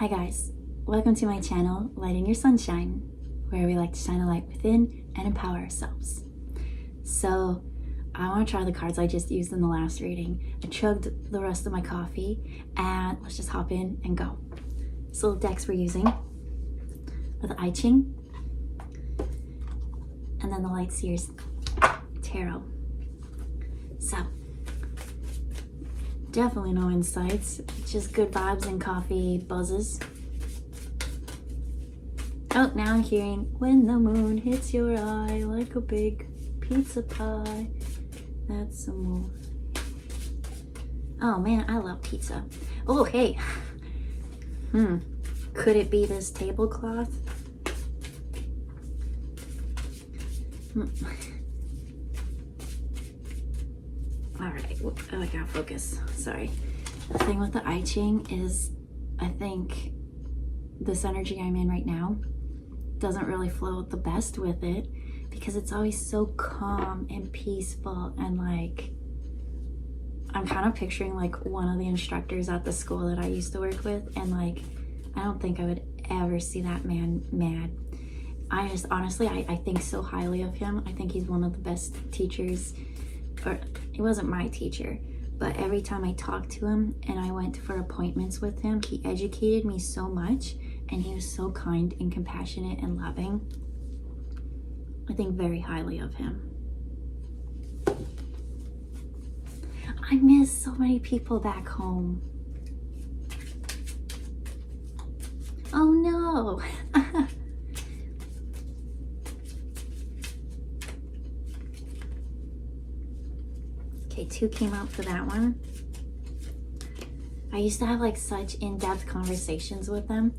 Hi guys, welcome to my channel, Lighting Your Sunshine, where we like to shine a light within and empower ourselves. So I want to try the cards I just used in the last reading. I chugged the rest of my coffee and let's just hop in and go. So the decks we're using are the I Ching and then the Light Seers Tarot. So definitely no insights, just good vibes and coffee buzzes. Oh, now I'm hearing when the moon hits your eye like a big pizza pie. That's a move. Oh man, I love pizza. Oh, hey. Could it be this tablecloth? Alright, oh, I gotta focus. Sorry. The thing with the I Ching is, I think this energy I'm in right now doesn't really flow the best with it because it's always so calm and peaceful, and like I'm kind of picturing like one of the instructors at the school that I used to work with, and like I don't think I would ever see that man mad. I just honestly I think so highly of him. I think he's one of the best teachers, or he wasn't my teacher, but every time I talked to him and I went for appointments with him, he educated me so much, and he was so kind and compassionate and loving. I think very highly of him. I miss so many people back home. Oh no. Okay, 2 came out for that one. I used to have like such in-depth conversations with them,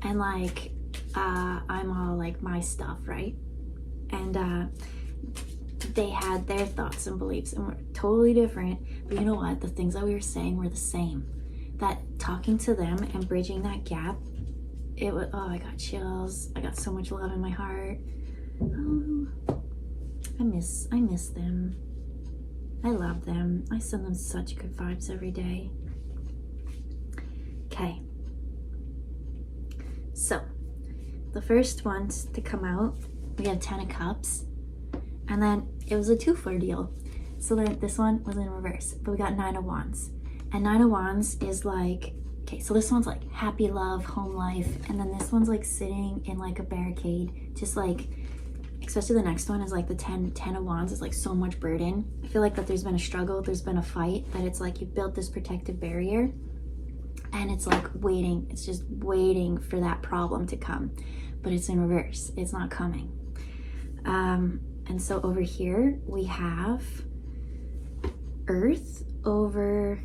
and like I'm all like my stuff, right? And they had their thoughts and beliefs and were totally different, but you know what? The things that we were saying were the same. That talking to them and bridging that gap, it was, oh, I got chills. I got so much love in my heart. Oh, I miss them. I love them. I send them such good vibes every day. Okay. So, the first ones to come out, we had 10 of Cups, and then it was a 2-for deal. So then this one was in reverse, but we got 9 of Wands. And 9 of Wands is like, okay, so this one's like happy, love, home life, and then this one's like sitting in like a barricade, just like, especially the next one is like the 10 of Wands is like so much burden. I feel like that there's been a struggle, there's been a fight, that it's like you built this protective barrier and it's like waiting, it's just waiting for that problem to come, but it's in reverse, it's not coming. And so over here we have Earth over,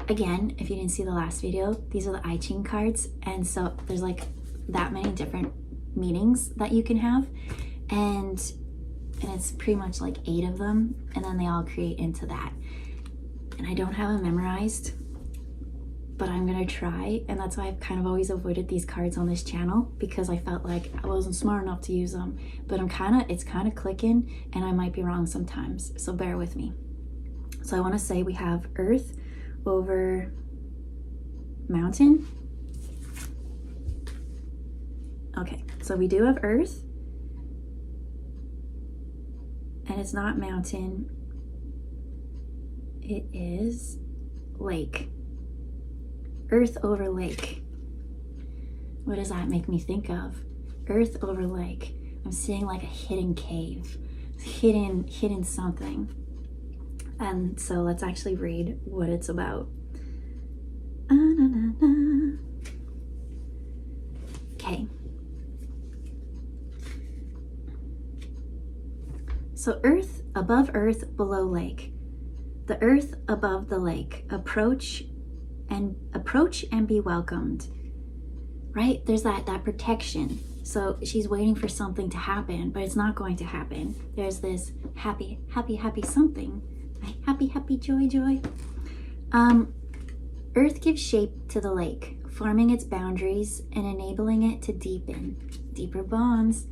again, if you didn't see the last video, these are the I Ching cards, and so there's like that many different meanings that you can have, and it's pretty much like 8 of them, and then they all create into that. And I don't have them memorized, but I'm gonna try, and that's why I've kind of always avoided these cards on this channel, because I felt like I wasn't smart enough to use them, but it's kind of clicking, and I might be wrong sometimes, so bear with me. So I want to say we have Earth over Mountain. Okay, so we do have Earth, and it's not mountain, it is lake. Earth over lake. What does that make me think of? Earth over lake. I'm seeing like a hidden cave, hidden something. And so let's actually read what it's about. Okay. So Earth above Earth, below lake. The Earth above the lake. Approach and be welcomed. Right? There's that protection. So she's waiting for something to happen, but it's not going to happen. There's this happy something. Happy, joy. Earth gives shape to the lake, forming its boundaries and enabling it to deepen deeper bonds.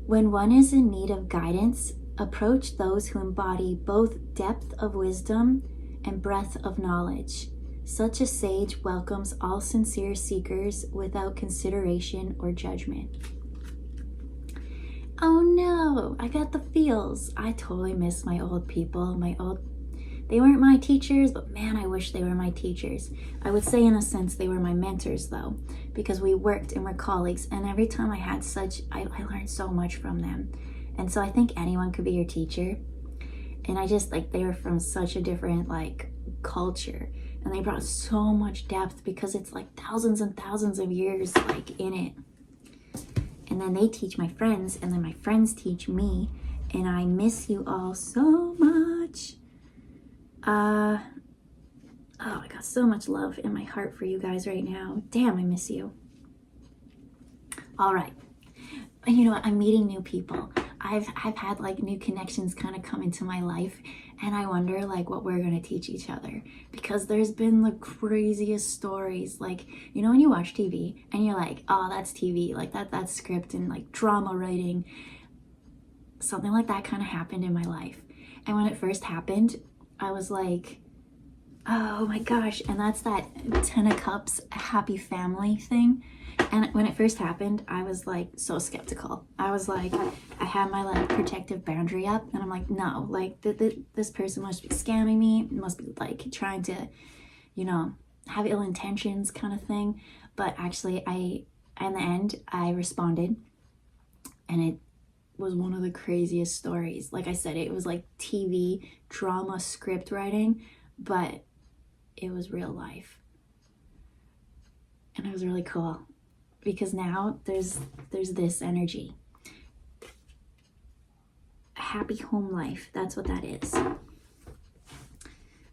When one is in need of guidance, approach those who embody both depth of wisdom and breath of knowledge. Such a sage welcomes all sincere seekers without consideration or judgment. Oh no, I got the feels. I totally miss my old people, they weren't my teachers, but man, I wish they were my teachers. I would say in a sense they were my mentors though, because we worked and were colleagues, and every time I learned so much from them. And so I think anyone could be your teacher. And I just they were from such a different culture, and they brought so much depth because it's thousands and thousands of years in it. And then they teach my friends, and then my friends teach me, and I miss you all so much. Oh, I got so much love in my heart for you guys right now. Damn, I miss you. All right. You know what? I'm meeting new people. I've had new connections kind of come into my life, and I wonder what we're going to teach each other, because there's been the craziest stories. When you watch TV and you're oh, that's TV, that's script and drama writing. Something like that kind of happened in my life. And when it first happened, I was oh my gosh. And that's that 10 of Cups happy family thing. And when it first happened, I was so skeptical. I was I had my protective boundary up, and I'm no, this person must be scamming me, must be trying to, have ill intentions kind of thing. But actually, in the end, I responded, and it was one of the craziest stories. Like I said, it was TV drama script writing, but it was real life. And it was really cool, because now there's this energy. A happy home life, that's what that is.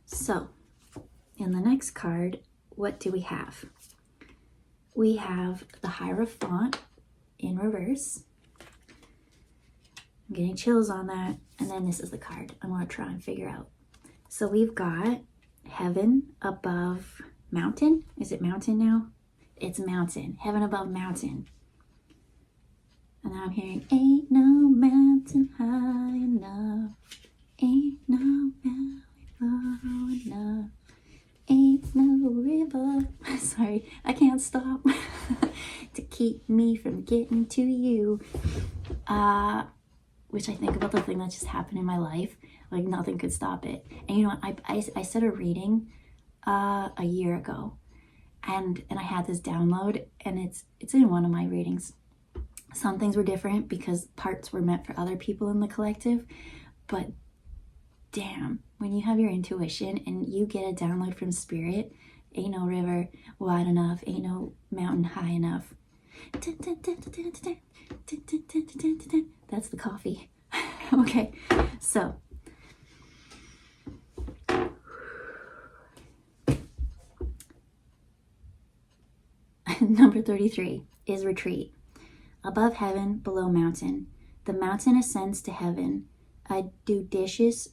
So, in the next card, what do we have? We have the Hierophant in reverse. I'm getting chills on that. And then this is the card I want to try and figure out. So we've got heaven above mountain. Is it mountain now? It's mountain. Heaven above mountain. And I'm hearing, ain't no mountain high enough. Ain't no valley low enough. Ain't no river. Sorry, I can't stop. To keep me from getting to you. Which I think about the thing that just happened in my life. Nothing could stop it. And you know what? I said a reading a year ago. And I had this download, and it's in one of my readings. Some things were different because parts were meant for other people in the collective. But damn, when you have your intuition and you get a download from spirit, ain't no river wide enough, ain't no mountain high enough. That's the coffee. Okay, so number 33 is retreat. Above heaven, below mountain. The mountain ascends to heaven. A judicious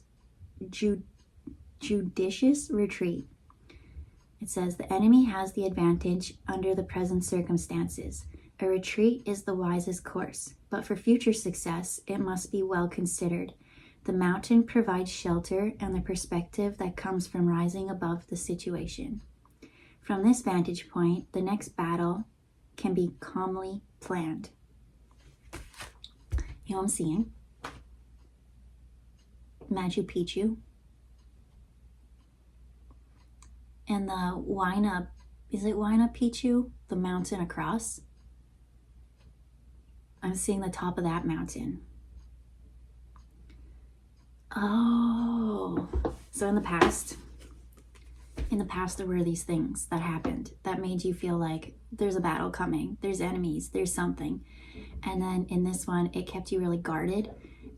retreat. It says the enemy has the advantage under the present circumstances. A retreat is the wisest course, but for future success, it must be well considered. The mountain provides shelter and the perspective that comes from rising above the situation. From this vantage point, the next battle can be calmly planned. You know what I'm seeing? Machu Picchu. And the Huayna Picchu? The mountain across? I'm seeing the top of that mountain. Oh, so in the past there were these things that happened that made you feel like there's a battle coming, there's enemies, there's something. And then in this one, it kept you really guarded,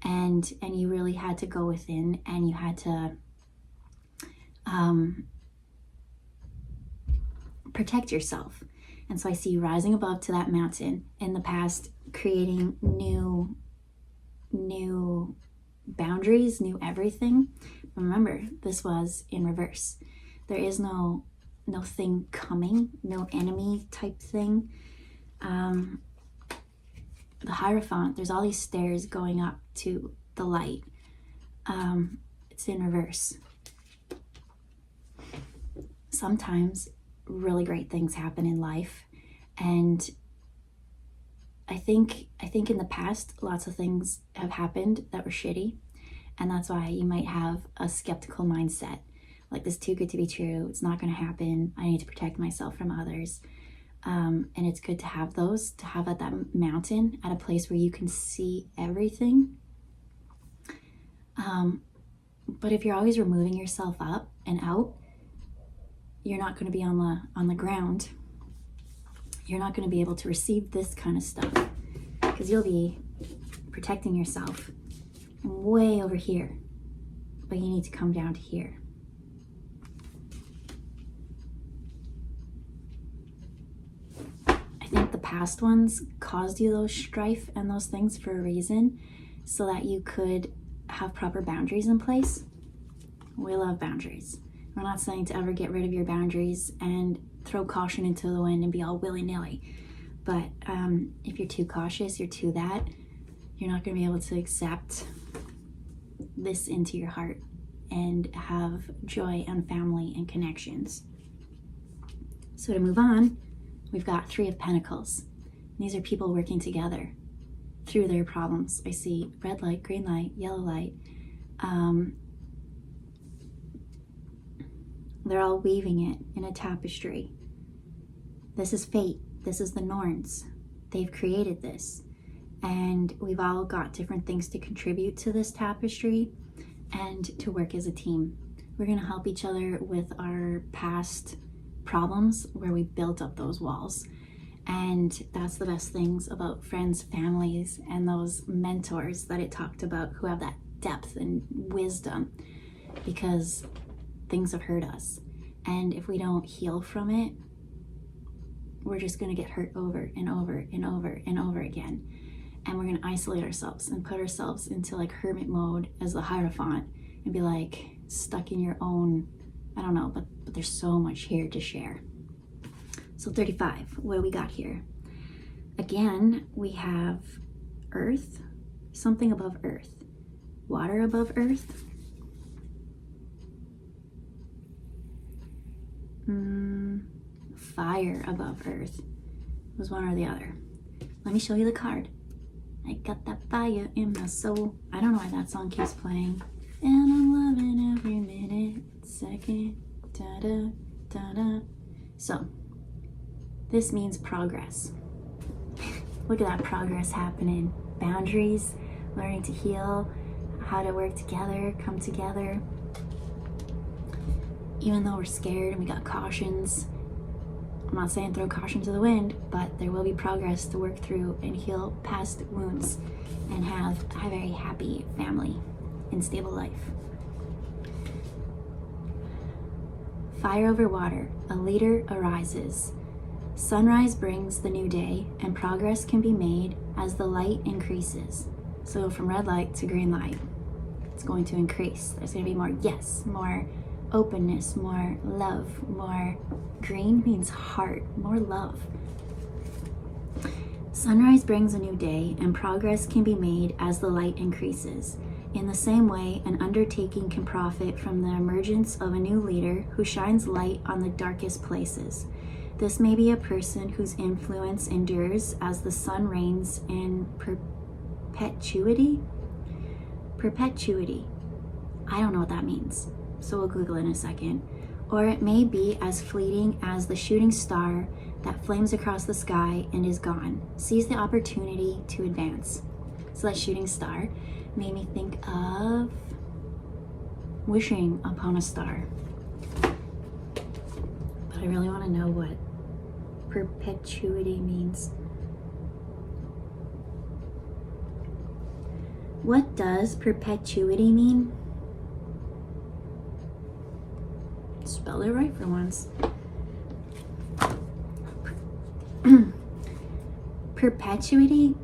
and you really had to go within, and you had to protect yourself. And so I see you rising above to that mountain in the past, creating new boundaries, new everything. Remember, this was in reverse. There is no thing coming, no enemy type thing. The Hierophant, there's all these stairs going up to the light. It's in reverse. sometimes really great things happen in life, and I think in the past lots of things have happened that were shitty, and that's why you might have a skeptical mindset, like this too good to be true, it's not going to happen, I need to protect myself from others. And it's good to have those, to have at that mountain, at a place where you can see everything. But if you're always removing yourself up and out, you're not going to be on the ground. You're not going to be able to receive this kind of stuff, because you'll be protecting yourself way over here, but you need to come down to here. I think the past ones caused you those strife and those things for a reason, so that you could have proper boundaries in place. We love boundaries. We're not saying to ever get rid of your boundaries and throw caution into the wind and be all willy-nilly. But if you're too cautious, you're too that, you're not going to be able to accept this into your heart and have joy and family and connections. So to move on, we've got Three of Pentacles. These are people working together through their problems. I see red light, green light, yellow light. They're all weaving it in a tapestry. This is fate. This is the Norns. They've created this. And we've all got different things to contribute to this tapestry and to work as a team. We're going to help each other with our past problems where we built up those walls. And that's the best things about friends, families, and those mentors that it talked about, who have that depth and wisdom, because things have hurt us. And if we don't heal from it, we're just going to get hurt over and over and over and over again. And we're going to isolate ourselves and put ourselves into like hermit mode as the Hierophant and be like stuck in your own, I don't know, but there's so much here to share. So 35, what do we got here? Again, we have earth, something above earth, water above earth, fire above earth. It was one or the other. Let me show you the card. I got that fire in my soul. I don't know why that song keeps playing. And I'm loving every minute, second, da-da, da-da. So, this means progress. Look at that progress happening. Boundaries, learning to heal, how to work together, come together. Even though we're scared and we got cautions, I'm not saying throw caution to the wind, but there will be progress to work through and heal past wounds and have a very happy family and stable life. Fire over water, a leader arises. Sunrise brings the new day, and progress can be made as the light increases. So from red light to green light, it's going to increase. There's going to be more yes, more openness, more love, more green means heart, more love. Sunrise brings a new day, and progress can be made as the light increases. In the same way, an undertaking can profit from the emergence of a new leader who shines light on the darkest places. This may be a person whose influence endures as the sun reigns in perpetuity. Perpetuity. I don't know what that means, so we'll Google it in a second. Or it may be as fleeting as the shooting star that flames across the sky and is gone. Seize the opportunity to advance. So that shooting star made me think of wishing upon a star. But I really want to know what perpetuity means. What does perpetuity mean? Spell it right for once. Perpetuity,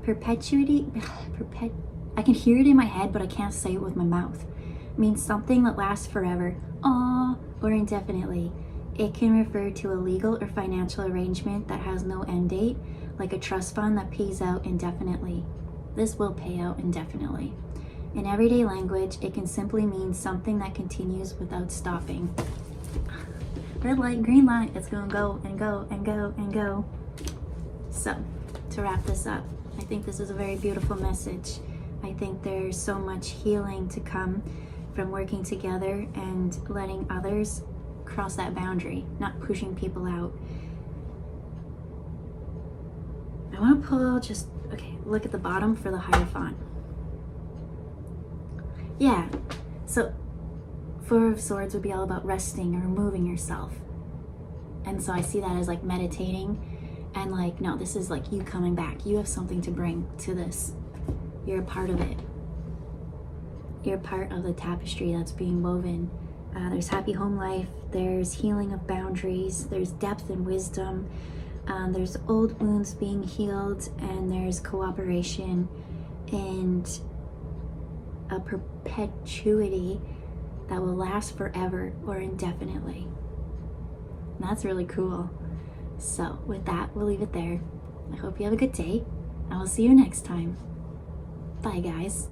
I can hear it in my head, but I can't say it with my mouth. It means something that lasts forever, or indefinitely. It can refer to a legal or financial arrangement that has no end date, like a trust fund that pays out indefinitely. This will pay out indefinitely. In everyday language, it can simply mean something that continues without stopping. red light, green light. It's gonna go and go and go and go. So, to wrap this up, I think this is a very beautiful message. I think there's so much healing to come from working together and letting others cross that boundary, not pushing people out. I want to pull just, okay, look at the bottom for the Hierophant. Yeah, so Four of Swords would be all about resting or removing yourself. And so I see that as like meditating and like, no, this is like you coming back. You have something to bring to this. You're a part of it. You're part of the tapestry that's being woven. There's happy home life, there's healing of boundaries, there's depth and wisdom, there's old wounds being healed, and there's cooperation and a perpetuity that will last forever or indefinitely. And that's really cool. So with that, we'll leave it there. I hope you have a good day. I will see you next time. Bye, guys.